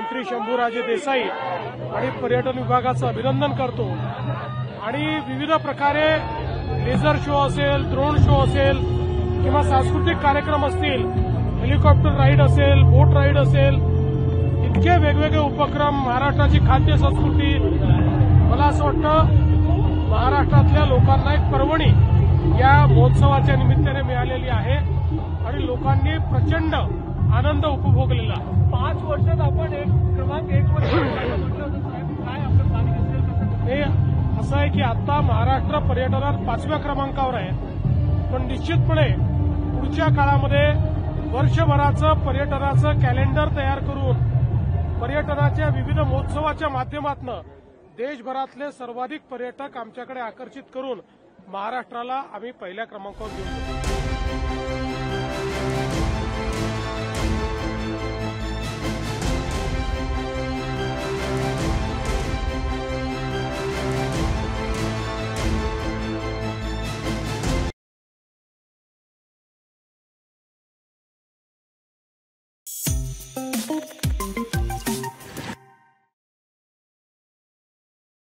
मंत्री शंभूराजे देसाई आणि पर्यटन विभागाचं अभिनंदन करतो। आणि विविध प्रकारे लेझर शो असेल, ड्रोन शो असेल किंवा सांस्कृतिक कार्यक्रम असतील, हेलिकॉप्टर राईड असेल, बोट राईड असेल, इतके वेगवेगळे उपक्रम, महाराष्ट्राची खाद्य संस्कृती, मला असं वाटतं महाराष्ट्रातल्या लोकांना एक पर्वणी या महोत्सवाच्या निमित्ताने मिळालेली आहे आणि लोकांनी प्रचंड आनंद उपभोगलेला। 5 वर्षात आपण क्रमांक 1 वर काय आपलं प्लॅनिंग असेल? हे असं आहे की आता महाराष्ट्र पर्यटनात 5व्या क्रमांकावर आहे, पण निश्चितपणे पुढच्या काळामध्ये वर्षभराचं पर्यटनाचं कॅलेंडर तयार करून पर्यटनाच्या विविध महोत्सवाच्या माध्यमातून देशभरातले सर्वाधिक पर्यटक आमच्याकडे आकर्षित करून महाराष्ट्राला आम्ही पहिल्या क्रमांकावर घेऊन जाऊ।